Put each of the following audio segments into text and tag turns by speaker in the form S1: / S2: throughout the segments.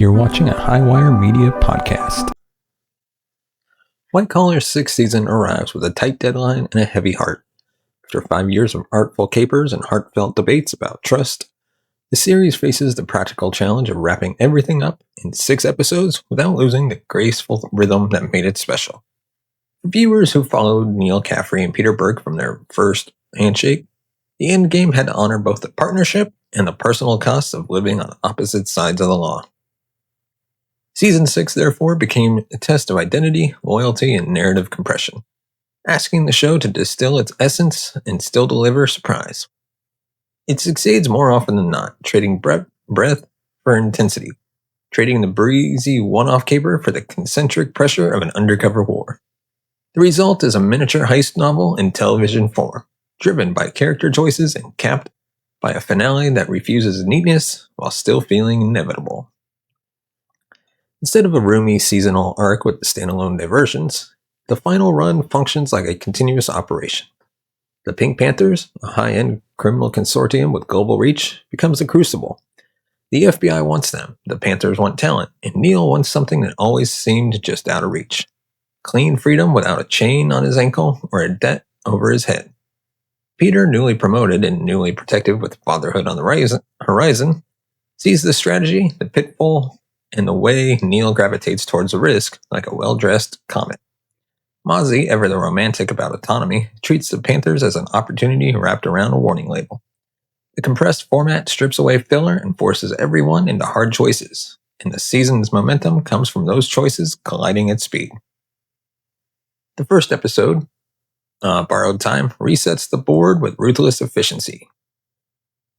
S1: You're watching a Highwire Media podcast. White Collar's sixth season arrives with a tight deadline and a heavy heart. After 5 years of artful capers and heartfelt debates about trust, the series faces the practical challenge of wrapping everything up in 6 episodes without losing the graceful rhythm that made it special. For viewers who followed Neal Caffrey and Peter Berg from their first handshake, the endgame had to honor both the partnership and the personal costs of living on opposite sides of the law. Season 6, therefore, became a test of identity, loyalty, and narrative compression, asking the show to distill its essence and still deliver surprise. It succeeds more often than not, trading breadth for intensity, trading the breezy one-off caper for the concentric pressure of an undercover war. The result is a miniature heist novel in television form, driven by character choices and capped by a finale that refuses neatness while still feeling inevitable. Instead of a roomy seasonal arc with standalone diversions, the final run functions like a continuous operation. The Pink Panthers, a high-end criminal consortium with global reach, becomes a crucible. The FBI wants them, the Panthers want talent, and Neal wants something that always seemed just out of reach. Clean freedom without a chain on his ankle or a debt over his head. Peter, newly promoted and newly protected with fatherhood on the horizon, sees the strategy, the pitfall, and the way Neal gravitates towards the risk like a well-dressed comet. Mozzie, ever the romantic about autonomy, treats the Panthers as an opportunity wrapped around a warning label. The compressed format strips away filler and forces everyone into hard choices, and the season's momentum comes from those choices colliding at speed. The first episode, Borrowed Time, resets the board with ruthless efficiency.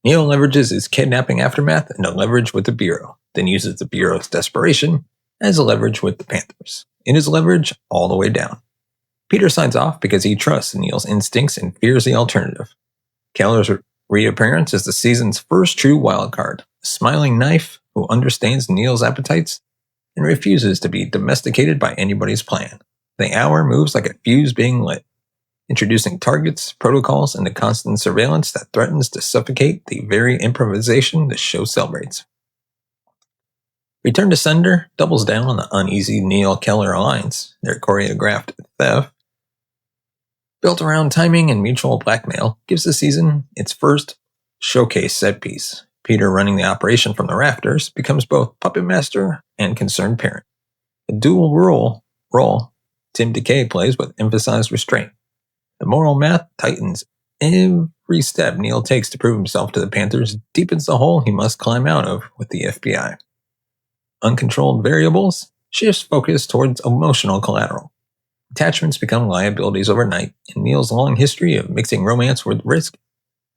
S1: Neal leverages his kidnapping aftermath into leverage with the Bureau, then uses the Bureau's desperation as a leverage with the Panthers. It is leverage all the way down. Peter signs off because he trusts Neal's instincts and fears the alternative. Keller's reappearance is the season's first true wildcard, a smiling knife who understands Neal's appetites and refuses to be domesticated by anybody's plan. The hour moves like a fuse being lit, introducing targets, protocols, and the constant surveillance that threatens to suffocate the very improvisation the show celebrates. Return to Sender doubles down on the uneasy Neal-Keller alliance, their choreographed theft. Built around timing and mutual blackmail, gives the season its first showcase set piece. Peter, running the operation from the rafters, becomes both puppet master and concerned parent. A dual role Tim DeKay plays with emphasized restraint. The moral math tightens. Every step Neal takes to prove himself to the Panthers deepens the hole he must climb out of with the FBI. Uncontrolled variables shifts focus towards emotional collateral. Attachments become liabilities overnight, and Neal's long history of mixing romance with risk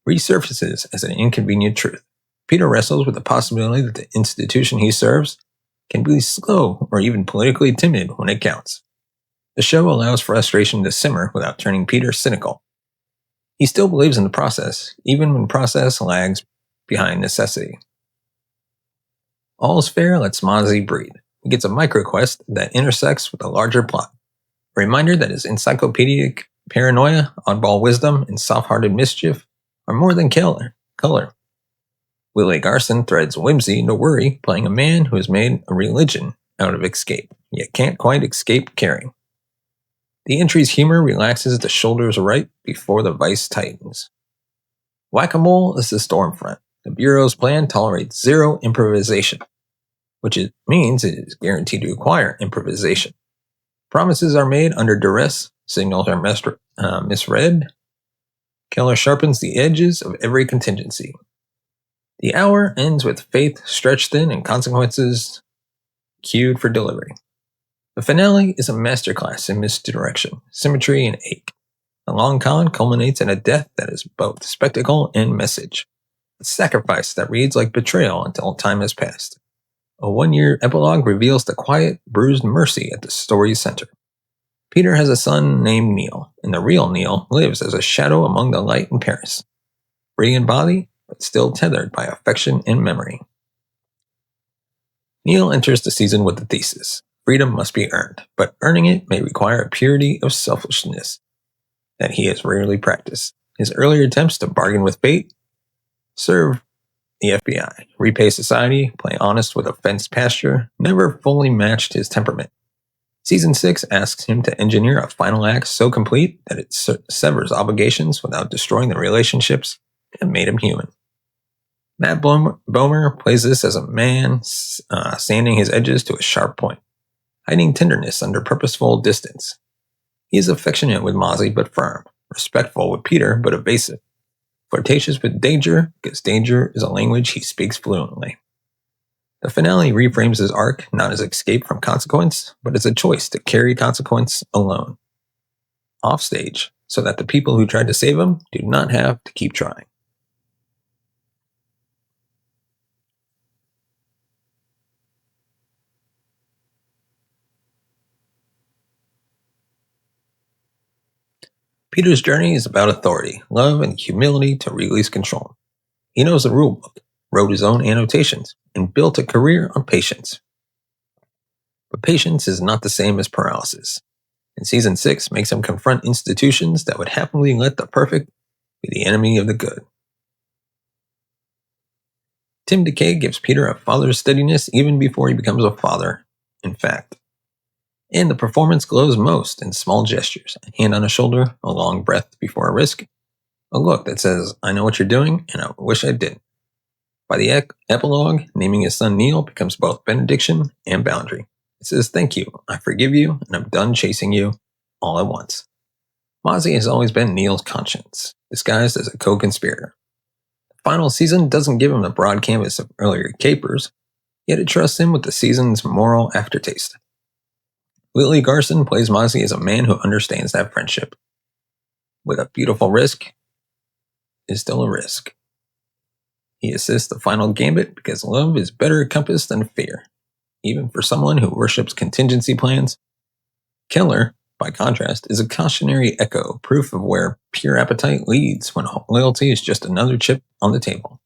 S1: resurfaces as an inconvenient truth. Peter wrestles with the possibility that the institution he serves can be slow or even politically timid when it counts. The show allows frustration to simmer without turning Peter cynical. He still believes in the process, even when process lags behind necessity. All's fair lets Mozzie breathe. He gets a micro-quest that intersects with a larger plot. A reminder that his encyclopedic paranoia, oddball wisdom, and soft-hearted mischief are more than color. Willie Garson threads whimsy into worry, playing a man who has made a religion out of escape, yet can't quite escape caring. The entry's humor relaxes the shoulders right before the vice tightens. Whack-a-mole is the storm front. The Bureau's plan tolerates zero improvisation, which means it is guaranteed to require improvisation. Promises are made under duress, signals are misread. Keller sharpens the edges of every contingency. The hour ends with faith stretched thin and consequences queued for delivery. The finale is a masterclass in misdirection, symmetry, and ache. The long con culminates in a death that is both spectacle and message. A sacrifice that reads like betrayal until time has passed. A 1-year epilogue reveals the quiet, bruised mercy at the story's center. Peter has a son named Neal, and the real Neal lives as a shadow among the light in Paris. Free in body, but still tethered by affection and memory. Neal enters the season with the thesis. Freedom must be earned, but earning it may require a purity of selfishness that he has rarely practiced. His earlier attempts to bargain with fate serve the FBI, repay society, play honest with a fenced pasture, never fully matched his temperament. Season 6 asks him to engineer a final act so complete that it severs obligations without destroying the relationships that made him human. Matt Bomer plays this as a man sanding his edges to a sharp point, hiding tenderness under purposeful distance. He is affectionate with Mozzie but firm, respectful with Peter but evasive, flirtatious with danger because danger is a language he speaks fluently. The finale reframes his arc not as escape from consequence, but as a choice to carry consequence alone, offstage, so that the people who tried to save him do not have to keep trying. Peter's journey is about authority, love, and humility to release control. He knows the rulebook, wrote his own annotations, and built a career on patience. But patience is not the same as paralysis, and Season 6 makes him confront institutions that would happily let the perfect be the enemy of the good. Tim DeKay gives Peter a father's steadiness even before he becomes a father, in fact. And the performance glows most in small gestures, a hand on a shoulder, a long breath before a risk, a look that says, I know what you're doing, and I wish I didn't. By the epilogue, naming his son Neal becomes both benediction and boundary. It says, thank you, I forgive you, and I'm done chasing you, all at once. Mozzie has always been Neal's conscience, disguised as a co-conspirator. The final season doesn't give him the broad canvas of earlier capers, yet it trusts him with the season's moral aftertaste. Whitley Garson plays Mozzie as a man who understands that friendship. With a beautiful risk is still a risk. He assists the final gambit because love is better compassed than fear, even for someone who worships contingency plans. Keller, by contrast, is a cautionary echo, proof of where pure appetite leads when loyalty is just another chip on the table.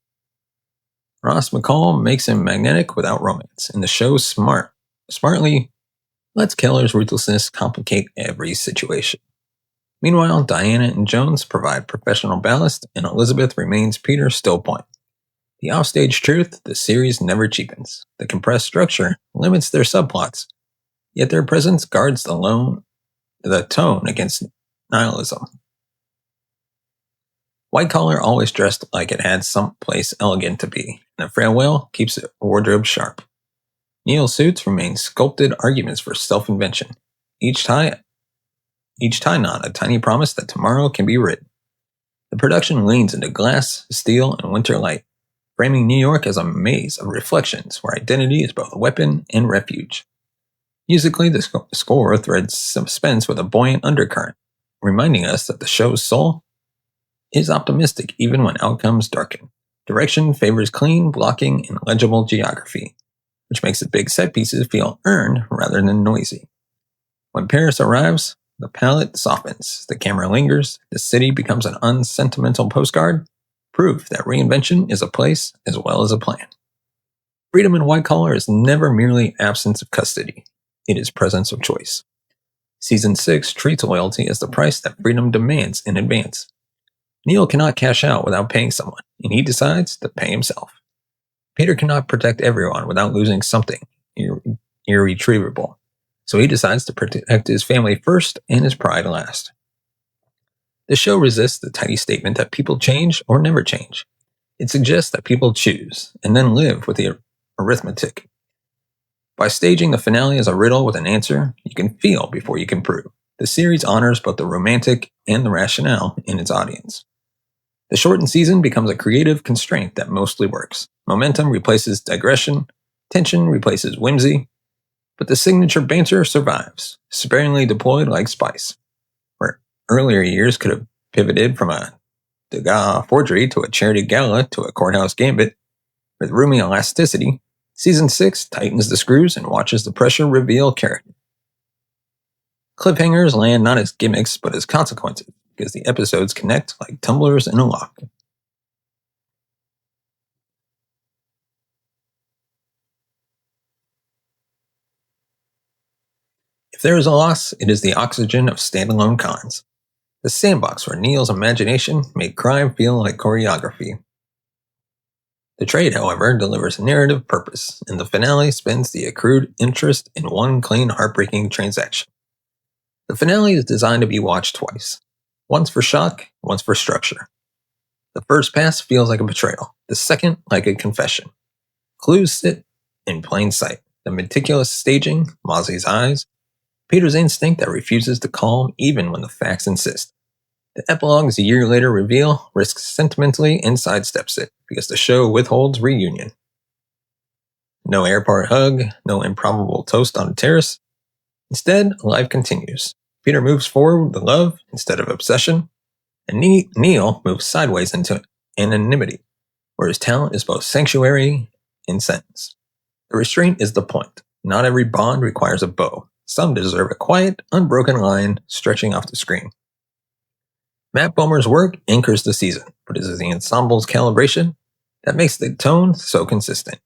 S1: Ross McCall makes him magnetic without romance, and the show smartly lets Keller's ruthlessness complicate every situation. Meanwhile, Diana and Jones provide professional ballast, and Elizabeth remains Peter's still point. The offstage truth the series never cheapens. The compressed structure limits their subplots, yet their presence guards the tone against nihilism. White Collar always dressed like it had someplace elegant to be, and the frail whale keeps its wardrobe sharp. Neal's suits remain sculpted arguments for self-invention, each tie knot a tiny promise that tomorrow can be written. The production leans into glass, steel, and winter light, framing New York as a maze of reflections where identity is both a weapon and refuge. Musically, the score threads suspense with a buoyant undercurrent, reminding us that the show's soul is optimistic even when outcomes darken. Direction favors clean, blocking, and legible geography, which makes the big set pieces feel earned rather than noisy. When Paris arrives, the palette softens, the camera lingers, the city becomes an unsentimental postcard, proof that reinvention is a place as well as a plan. Freedom in White Collar is never merely absence of custody, it is presence of choice. Season 6 treats loyalty as the price that freedom demands in advance. Neal cannot cash out without paying someone, and he decides to pay himself. Peter cannot protect everyone without losing something irretrievable, so he decides to protect his family first and his pride last. The show resists the tidy statement that people change or never change. It suggests that people choose, and then live with the arithmetic. By staging the finale as a riddle with an answer, you can feel before you can prove. The series honors both the romantic and the rationale in its audience. The shortened season becomes a creative constraint that mostly works. Momentum replaces digression, tension replaces whimsy, but the signature banter survives, sparingly deployed like spice. Where earlier years could have pivoted from a Degas forgery to a charity gala to a courthouse gambit, with roomy elasticity, Season 6 tightens the screws and watches the pressure reveal character. Cliffhangers land not as gimmicks but as consequences, because the episodes connect like tumblers in a lock. If there is a loss, it is the oxygen of standalone cons. The sandbox where Neal's imagination made crime feel like choreography. The trade, however, delivers narrative purpose, and the finale spends the accrued interest in one clean, heartbreaking transaction. The finale is designed to be watched twice, once for shock, once for structure. The first pass feels like a betrayal, the second like a confession. Clues sit in plain sight. The meticulous staging, Mozzie's eyes, Peter's instinct that refuses to calm even when the facts insist. The epilogue's year-later reveal risks sentimentally and sidesteps it because the show withholds reunion. No airport hug, no improbable toast on a terrace. Instead, life continues. Peter moves forward with love instead of obsession, and Neal moves sideways into anonymity, where his talent is both sanctuary and sentence. The restraint is the point. Not every bond requires a bow. Some deserve a quiet, unbroken line stretching off the screen. Matt Bomer's work anchors the season, but it is the ensemble's calibration that makes the tone so consistent.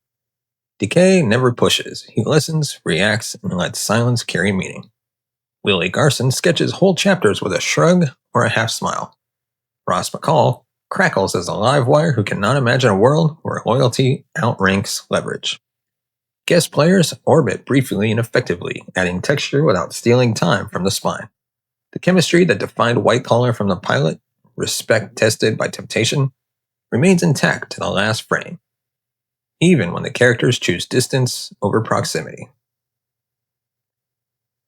S1: Decay never pushes. He listens, reacts, and lets silence carry meaning. Willie Garson sketches whole chapters with a shrug or a half smile. Ross McCall crackles as a live wire who cannot imagine a world where loyalty outranks leverage. Guest players orbit briefly and effectively, adding texture without stealing time from the spine. The chemistry that defined White Collar from the pilot, respect tested by temptation, remains intact to the last frame, even when the characters choose distance over proximity.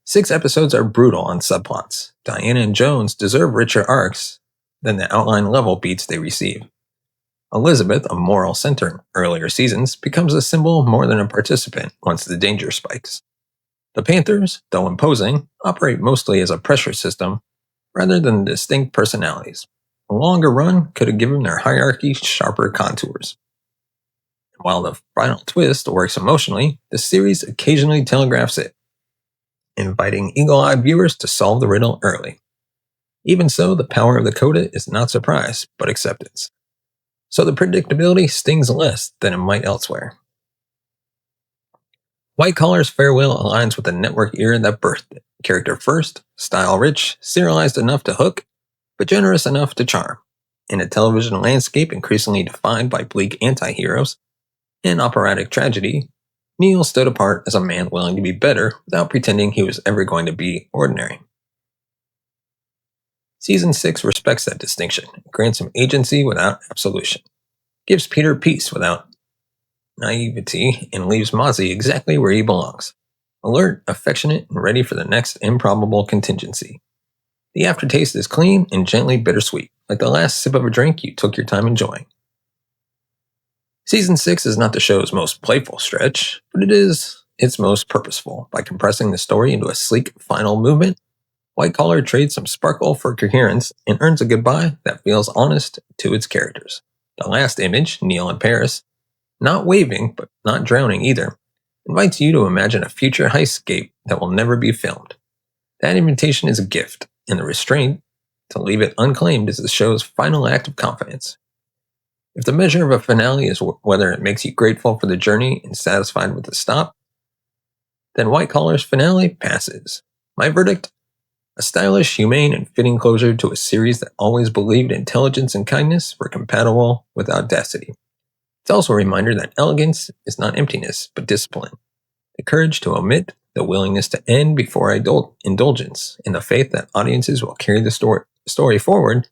S1: 6 episodes are brutal on subplots. Diana and Jones deserve richer arcs than the outline level beats they receive. Elizabeth, a moral center in earlier seasons, becomes a symbol more than a participant once the danger spikes. The Panthers, though imposing, operate mostly as a pressure system rather than distinct personalities. A longer run could have given their hierarchy sharper contours. While the final twist works emotionally, the series occasionally telegraphs it, inviting eagle-eyed viewers to solve the riddle early. Even so, the power of the coda is not surprise, but acceptance. So the predictability stings less than it might elsewhere. White Collar's farewell aligns with the network era that birthed it. Character first, style rich, serialized enough to hook, but generous enough to charm. In a television landscape increasingly defined by bleak anti-heroes and operatic tragedy, Neal stood apart as a man willing to be better without pretending he was ever going to be ordinary. Season 6 respects that distinction, grants him agency without absolution, gives Peter peace without naivety, and leaves Mozzie exactly where he belongs, alert, affectionate, and ready for the next improbable contingency. The aftertaste is clean and gently bittersweet, like the last sip of a drink you took your time enjoying. Season 6 is not the show's most playful stretch, but it is its most purposeful. By compressing the story into a sleek final movement, White Collar trades some sparkle for coherence and earns a goodbye that feels honest to its characters. The last image, Neal in Paris, not waving but not drowning either, invites you to imagine a future heistscape that will never be filmed. That invitation is a gift, and the restraint to leave it unclaimed is the show's final act of confidence. If the measure of a finale is whether it makes you grateful for the journey and satisfied with the stop, then White Collar's finale passes. My verdict? A stylish, humane, and fitting closure to a series that always believed intelligence and kindness were compatible with audacity. It's also a reminder that elegance is not emptiness, but discipline. The courage to omit, the willingness to end before indulgence, and the faith that audiences will carry the story forward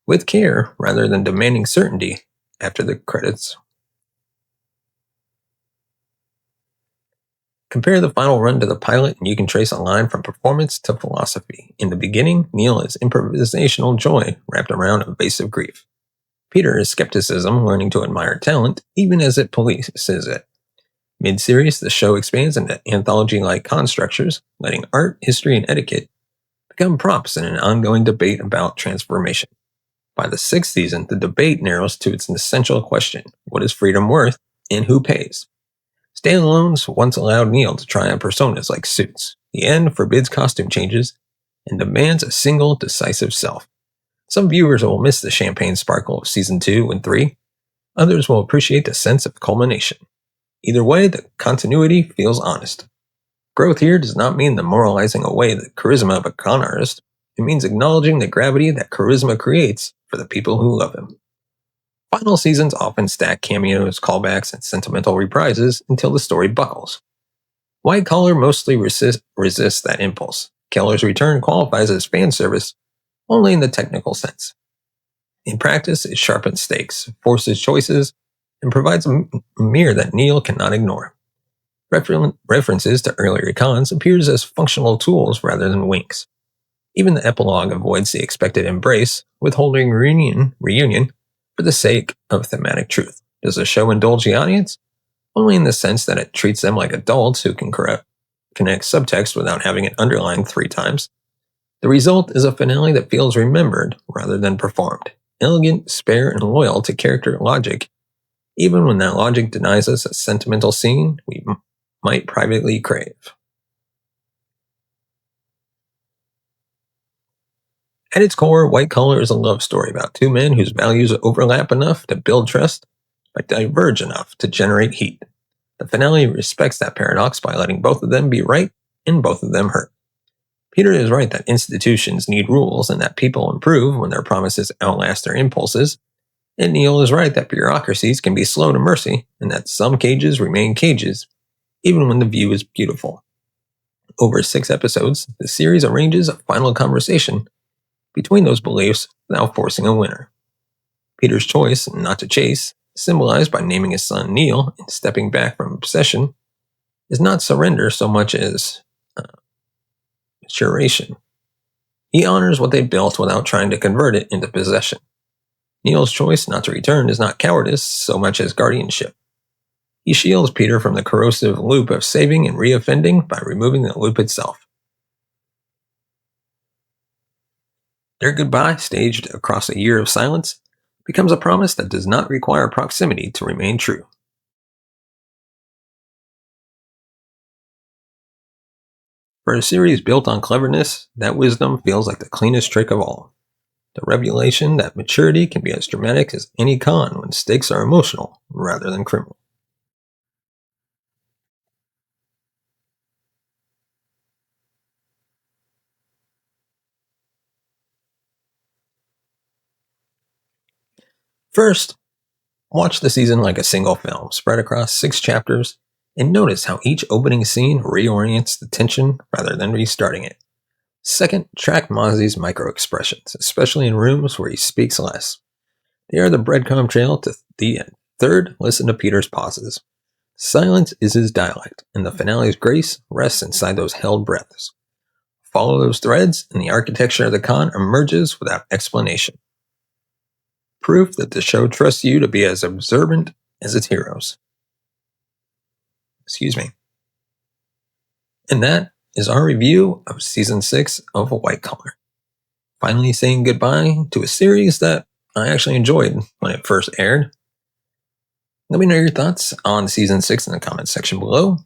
S1: with care rather than demanding certainty after the credits. Compare the final run to the pilot and you can trace a line from performance to philosophy. In the beginning, Neal is improvisational joy wrapped around evasive grief. Peter is skepticism learning to admire talent even as it polices it. Mid-series, the show expands into anthology-like constructures, letting art, history, and etiquette become props in an ongoing debate about transformation. By the 6th season, the debate narrows to its essential question: what is freedom worth, and who pays? Standalones once allowed Neal to try on personas like Suits. The end forbids costume changes and demands a single, decisive self. Some viewers will miss the champagne sparkle of Season 2 and 3. Others will appreciate the sense of culmination. Either way, the continuity feels honest. Growth here does not mean the moralizing away the charisma of a con artist. It means acknowledging the gravity that charisma creates for the people who love him. Final seasons often stack cameos, callbacks, and sentimental reprises until the story buckles. White Collar mostly resists that impulse. Keller's return qualifies as fan service only in the technical sense. In practice, it sharpens stakes, forces choices, and provides a mirror that Neal cannot ignore. References to earlier cons appears as functional tools rather than winks. Even the epilogue avoids the expected embrace, withholding reunion for the sake of thematic truth. Does the show indulge the audience? Only in the sense that it treats them like adults who can connect subtext without having it underlined 3 times. The result is a finale that feels remembered rather than performed, elegant, spare, and loyal to character logic, even when that logic denies us a sentimental scene we might privately crave. At its core, White Collar is a love story about 2 men whose values overlap enough to build trust, but diverge enough to generate heat. The finale respects that paradox by letting both of them be right and both of them hurt. Peter is right that institutions need rules and that people improve when their promises outlast their impulses, and Neal is right that bureaucracies can be slow to mercy and that some cages remain cages, even when the view is beautiful. Over 6 episodes, the series arranges a final conversation between those beliefs without forcing a winner. Peter's choice not to chase, symbolized by naming his son Neal and stepping back from obsession, is not surrender so much as maturation. He honors what they built without trying to convert it into possession. Neal's choice not to return is not cowardice so much as guardianship. He shields Peter from the corrosive loop of saving and reoffending by removing the loop itself. Their goodbye, staged across a year of silence, becomes a promise that does not require proximity to remain true. For a series built on cleverness, that wisdom feels like the cleanest trick of all. The revelation that maturity can be as dramatic as any con when stakes are emotional rather than criminal. First, watch the season like a single film, spread across 6 chapters, and notice how each opening scene reorients the tension rather than restarting it. Second, track Mozzie's micro-expressions, especially in rooms where he speaks less. They are the breadcrumb trail to the end. Third, listen to Peter's pauses. Silence is his dialect, and the finale's grace rests inside those held breaths. Follow those threads, and the architecture of the con emerges without explanation. Proof that the show trusts you to be as observant as its heroes. Excuse me. And that is our review of Season 6 of White Collar. Finally saying goodbye to a series that I actually enjoyed when it first aired. Let me know your thoughts on Season 6 in the comments section below.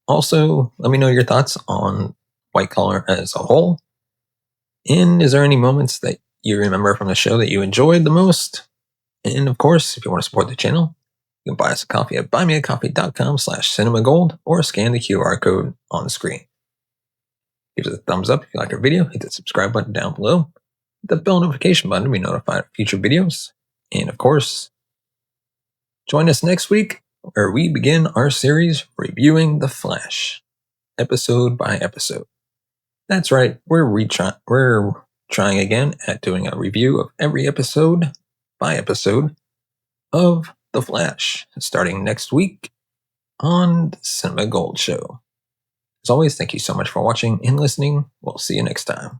S1: Also, let me know your thoughts on White Collar as a whole. And is there any moments that you remember from the show that you enjoyed the most? And of course, if you want to support the channel, you can buy us a coffee at buymeacoffee.com/cinemagold or scan the QR code on the screen. Give us a thumbs up if you like our video, hit the subscribe button down below, hit the bell notification button to be notified of future videos, and of course, join us next week where we begin our series reviewing The Flash, episode by episode. That's right, we're trying again at doing a review of every episode by episode of The Flash, starting next week on the Cinema Gold Show. As always, thank you so much for watching and listening. We'll see you next time.